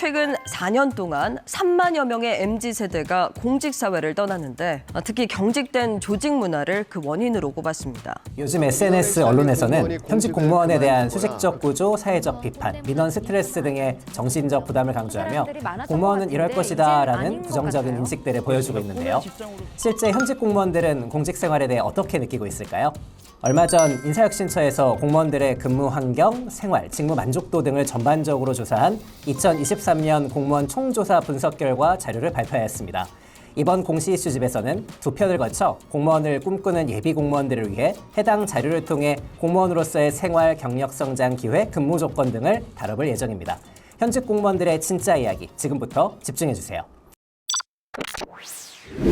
최근 4년 동안 3만여 명의 MZ세대가 공직사회를 떠났는데 특히 경직된 조직 문화를 그 원인으로 꼽았습니다. 요즘 SNS 언론에서는 현직 공무원에 대한 수직적 구조, 사회적 비판, 민원 스트레스 등의 정신적 부담을 강조하며 공무원은 이럴 것이다 라는 부정적인 인식들을 보여주고 있는데요. 실제 현직 공무원들은 공직 생활에 대해 어떻게 느끼고 있을까요? 얼마 전 인사혁신처에서 공무원들의 근무 환경, 생활, 직무 만족도 등을 전반적으로 조사한 2023년 공무원 총조사 분석 결과 자료를 발표하였습니다. 이번 공시 이슈집에서는 두 편을 거쳐 공무원을 꿈꾸는 예비 공무원들을 위해 해당 자료를 통해 공무원으로서의 생활, 경력 성장 기회, 근무 조건 등을 다뤄볼 예정입니다. 현직 공무원들의 진짜 이야기, 지금부터 집중해주세요.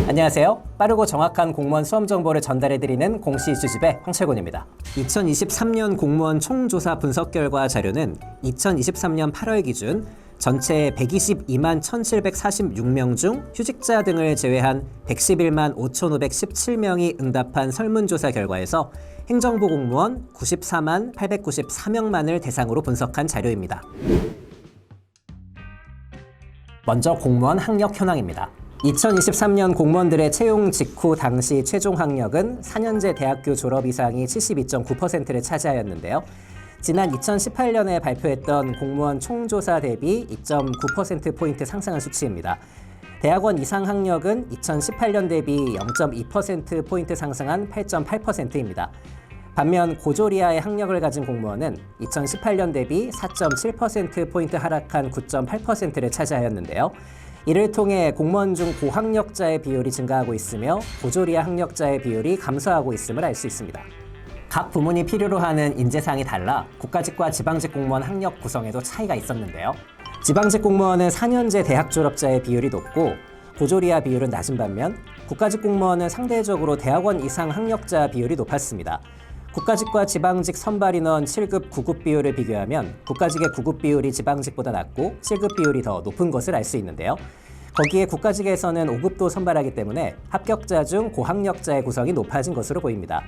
안녕하세요. 빠르고 정확한 공무원 수험 정보를 전달해드리는 공시 이슈집의 황철곤입니다. 2023년 공무원 총조사 분석 결과 자료는 2023년 8월 기준 전체 122만 1,746명 중 휴직자 등을 제외한 111만 5,517명이 응답한 설문조사 결과에서 행정부 공무원 94만 894명만을 대상으로 분석한 자료입니다. 먼저 공무원 학력 현황입니다. 2023년 공무원들의 채용 직후 당시 최종 학력은 4년제 대학교 졸업 이상이 72.9%를 차지하였는데요. 지난 2018년에 발표했던 공무원 총조사 대비 2.9%포인트 상승한 수치입니다. 대학원 이상 학력은 2018년 대비 0.2%포인트 상승한 8.8%입니다. 반면 고졸 이하의 학력을 가진 공무원은 2018년 대비 4.7%포인트 하락한 9.8%를 차지하였는데요. 이를 통해 공무원 중 고학력자의 비율이 증가하고 있으며 고졸 이하 학력자의 비율이 감소하고 있음을 알 수 있습니다. 각 부문이 필요로 하는 인재상이 달라 국가직과 지방직 공무원 학력 구성에도 차이가 있었는데요. 지방직 공무원은 4년제 대학 졸업자의 비율이 높고 고졸 이하 비율은 낮은 반면 국가직 공무원은 상대적으로 대학원 이상 학력자 비율이 높았습니다. 국가직과 지방직 선발 인원 7급, 9급 비율을 비교하면 국가직의 9급 비율이 지방직보다 낮고 7급 비율이 더 높은 것을 알 수 있는데요. 거기에 국가직에서는 5급도 선발하기 때문에 합격자 중 고학력자의 구성이 높아진 것으로 보입니다.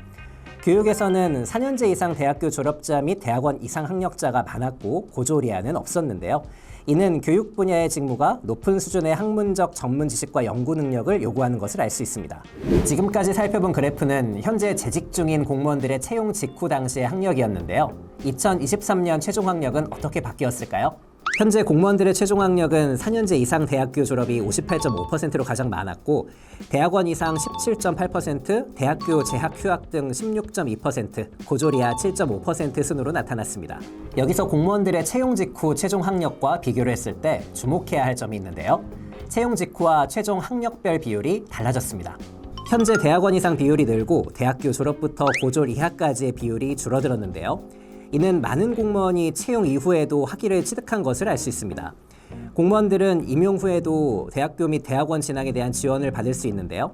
교육에서는 4년제 이상 대학교 졸업자 및 대학원 이상 학력자가 많았고 고졸 이하는 없었는데요. 이는 교육 분야의 직무가 높은 수준의 학문적 전문 지식과 연구 능력을 요구하는 것을 알 수 있습니다. 지금까지 살펴본 그래프는 현재 재직 중인 공무원들의 채용 직후 당시의 학력이었는데요. 2023년 최종 학력은 어떻게 바뀌었을까요? 현재 공무원들의 최종 학력은 4년제 이상 대학교 졸업이 58.5%로 가장 많았고 대학원 이상 17.8%, 대학교 재학 휴학 등 16.2%, 고졸 이하 7.5% 순으로 나타났습니다. 여기서 공무원들의 채용 직후 최종 학력과 비교를 했을 때 주목해야 할 점이 있는데요. 채용 직후와 최종 학력별 비율이 달라졌습니다. 현재 대학원 이상 비율이 늘고 대학교 졸업부터 고졸 이하까지의 비율이 줄어들었는데요. 이는 많은 공무원이 채용 이후에도 학위를 취득한 것을 알 수 있습니다. 공무원들은 임용 후에도 대학교 및 대학원 진학에 대한 지원을 받을 수 있는데요.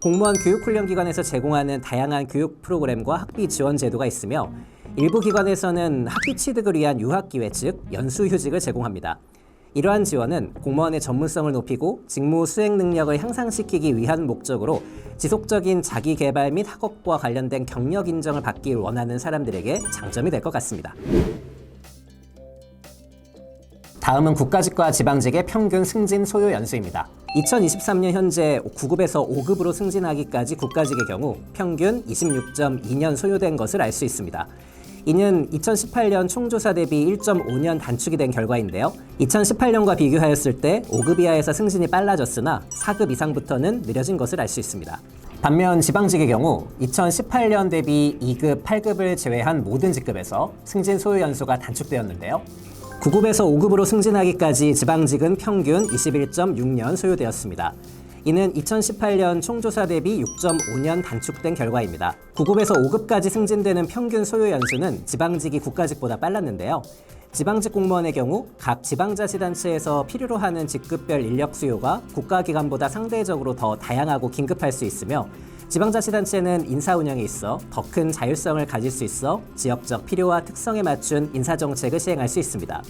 공무원 교육훈련기관에서 제공하는 다양한 교육 프로그램과 학비 지원 제도가 있으며 일부 기관에서는 학위 취득을 위한 유학기회 즉 연수휴직을 제공합니다. 이러한 지원은 공무원의 전문성을 높이고 직무 수행 능력을 향상시키기 위한 목적으로 지속적인 자기 개발 및 학업과 관련된 경력 인정을 받기 원하는 사람들에게 장점이 될 것 같습니다. 다음은 국가직과 지방직의 평균 승진 소요 연수입니다. 2023년 현재 9급에서 5급으로 승진하기까지 국가직의 경우 평균 26.2년 소요된 것을 알 수 있습니다. 이는 2018년 총조사 대비 1.5년 단축이 된 결과인데요. 2018년과 비교하였을 때 5급 이하에서 승진이 빨라졌으나 4급 이상부터는 느려진 것을 알 수 있습니다. 반면 지방직의 경우 2018년 대비 2급, 8급을 제외한 모든 직급에서 승진 소요 연수가 단축되었는데요. 9급에서 5급으로 승진하기까지 지방직은 평균 21.6년 소요되었습니다. 이는 2018년 총조사 대비 6.5년 단축된 결과입니다. 9급에서 5급까지 승진되는 평균 소요 연수는 지방직이 국가직보다 빨랐는데요. 지방직 공무원의 경우 각 지방자치단체에서 필요로 하는 직급별 인력 수요가 국가기관보다 상대적으로 더 다양하고 긴급할 수 있으며 지방자치단체는 인사 운영에 있어 더 큰 자율성을 가질 수 있어 지역적 필요와 특성에 맞춘 인사정책을 시행할 수 있습니다.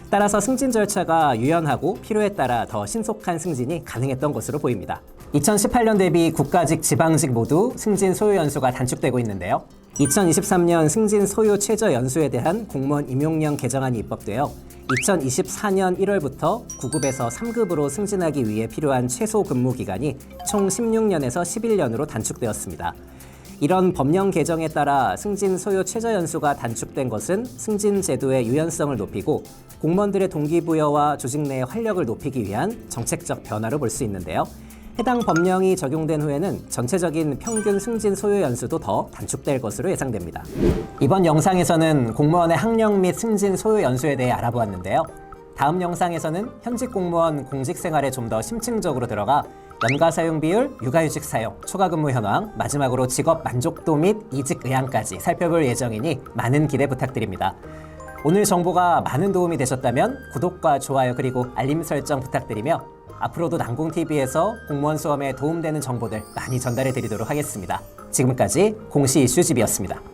따라서 승진 절차가 유연하고 필요에 따라 더 신속한 승진이 가능했던 것으로 보입니다. 2018년 대비 국가직, 지방직 모두 승진 소요 연수가 단축되고 있는데요. 2023년 승진 소요 최저 연수에 대한 공무원 임용령 개정안이 입법되어 2024년 1월부터 9급에서 3급으로 승진하기 위해 필요한 최소 근무 기간이 총 16년에서 11년으로 단축되었습니다. 이런 법령 개정에 따라 승진 소요 최저 연수가 단축된 것은 승진 제도의 유연성을 높이고 공무원들의 동기부여와 조직 내의 활력을 높이기 위한 정책적 변화로 볼 수 있는데요. 해당 법령이 적용된 후에는 전체적인 평균 승진 소요 연수도 더 단축될 것으로 예상됩니다. 이번 영상에서는 공무원의 학력 및 승진 소요 연수에 대해 알아보았는데요. 다음 영상에서는 현직 공무원 공직 생활에 좀 더 심층적으로 들어가 연가 사용 비율, 육아휴직 사용, 초과 근무 현황, 마지막으로 직업 만족도 및 이직 의향까지 살펴볼 예정이니 많은 기대 부탁드립니다. 오늘 정보가 많은 도움이 되셨다면 구독과 좋아요 그리고 알림 설정 부탁드리며 앞으로도 난공TV에서 공무원 수험에 도움되는 정보들 많이 전달해 드리도록 하겠습니다. 지금까지 공시 이슈집이었습니다.